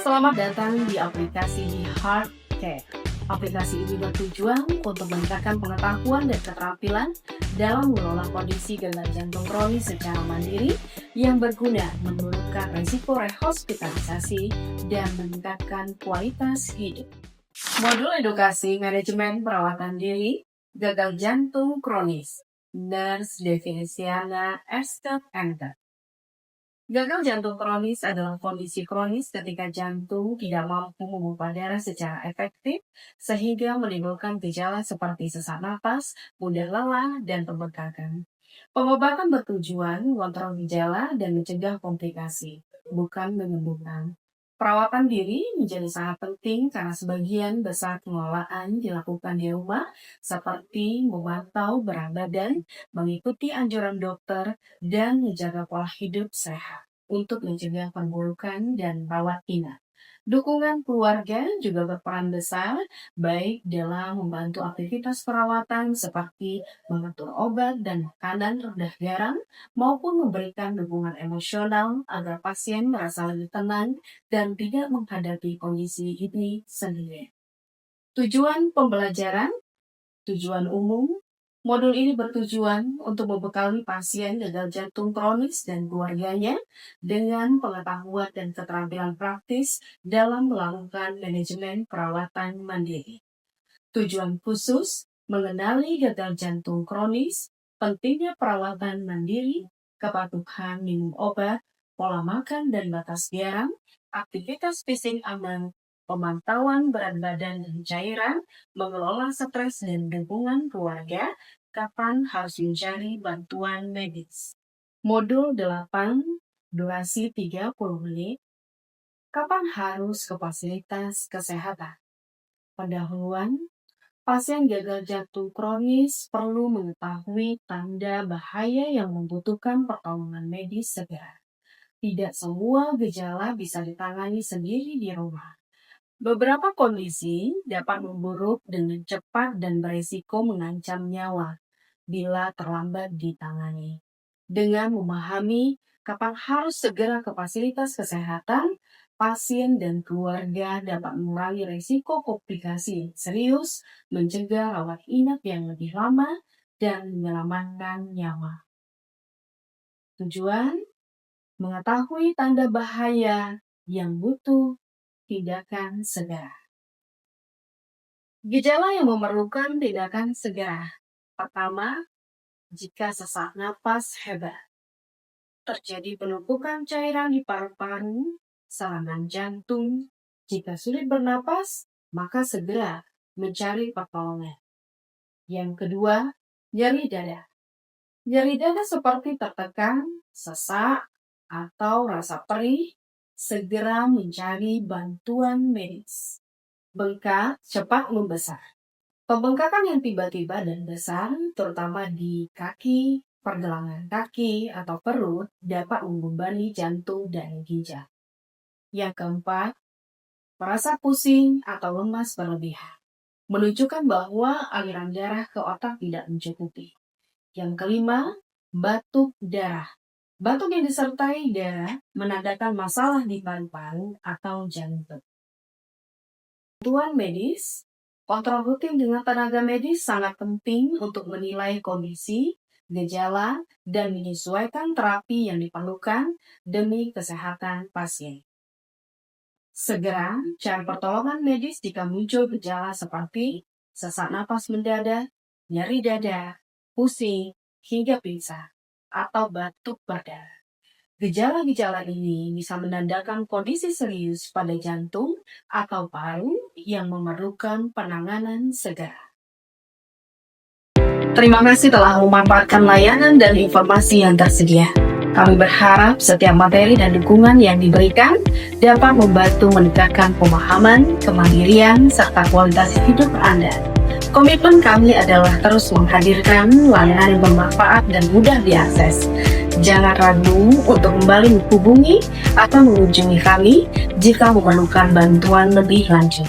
Selamat datang di aplikasi Heartcare. Aplikasi ini bertujuan untuk meningkatkan pengetahuan dan keterampilan dalam mengelola kondisi gagal jantung kronis secara mandiri yang berguna menurunkan risiko rehospitalisasi dan meningkatkan kualitas hidup. Modul edukasi manajemen perawatan diri gagal jantung kronis. Nurse Definisiana Esther Enter. Gagal jantung kronis adalah kondisi kronis ketika jantung tidak mampu memompa darah secara efektif sehingga menimbulkan gejala seperti sesak napas, mudah lelah, dan pembengkakan. Pengobatan bertujuan mengontrol gejala dan mencegah komplikasi, bukan menyembuhkan. Perawatan diri menjadi sangat penting karena sebagian besar pengelolaan dilakukan di rumah seperti memantau berat badan, mengikuti anjuran dokter, dan menjaga pola hidup sehat untuk mencegah perburukan dan rawat inap. Dukungan keluarga juga berperan besar, baik dalam membantu aktivitas perawatan seperti mengatur obat dan makanan rendah garam, maupun memberikan dukungan emosional agar pasien merasa lebih tenang dan tidak menghadapi kondisi ini sendiri. Tujuan pembelajaran, tujuan umum. Modul ini bertujuan untuk membekali pasien gagal jantung kronis dan keluarganya dengan pengetahuan dan keterampilan praktis dalam melakukan manajemen perawatan mandiri. Tujuan khusus, mengenali gagal jantung kronis, pentingnya perawatan mandiri, kepatuhan minum obat, pola makan dan batas garam, aktivitas fisik aman, pemantauan berat badan dan cairan, mengelola stres dan dukungan keluarga, kapan harus mencari bantuan medis. Modul 8, durasi 30 menit, kapan harus ke fasilitas kesehatan. Pendahuluan, pasien gagal jantung kronis perlu mengetahui tanda bahaya yang membutuhkan pertolongan medis segera. Tidak semua gejala bisa ditangani sendiri di rumah. Beberapa kondisi dapat memburuk dengan cepat dan berisiko mengancam nyawa bila terlambat ditangani. Dengan memahami kapan harus segera ke fasilitas kesehatan, pasien dan keluarga dapat mengurangi risiko komplikasi serius, mencegah rawat inap yang lebih lama, dan menyelamatkan nyawa. Tujuan, mengetahui tanda bahaya yang butuh tindakan segera. Gejala yang memerlukan tindakan segera. Pertama, jika sesak napas hebat, terjadi penumpukan cairan di paru-paru, serangan jantung. Jika sulit bernapas, maka segera mencari pertolongan. Yang kedua, nyeri dada. Nyeri dada seperti tertekan, sesak, atau rasa perih, segera mencari bantuan medis. Bengkak cepat membesar. Pembengkakan yang tiba-tiba dan besar, terutama di kaki, pergelangan kaki, atau perut, dapat membebani jantung dan ginjal. Yang keempat, merasa pusing atau lemas berlebihan, menunjukkan bahwa aliran darah ke otak tidak mencukupi. Yang kelima, batuk darah. Batuk yang disertai darah menandakan masalah di paru-paru atau jantung. Bantuan medis, kontrol rutin dengan tenaga medis sangat penting untuk menilai kondisi, gejala, dan menyesuaikan terapi yang diperlukan demi kesehatan pasien. Segera cari pertolongan medis jika muncul gejala seperti sesak napas mendadak, nyeri dada, pusing, hingga pingsan, atau batuk berdarah. Gejala-gejala ini bisa menandakan kondisi serius pada jantung atau paru yang memerlukan penanganan segera. Terima kasih telah memanfaatkan layanan dan informasi yang tersedia. Kami berharap setiap materi dan dukungan yang diberikan dapat membantu meningkatkan pemahaman, kemandirian, serta kualitas hidup Anda. Komitmen kami adalah terus menghadirkan layanan yang bermanfaat dan mudah diakses. Jangan ragu untuk kembali menghubungi atau mengunjungi kami jika memerlukan bantuan lebih lanjut.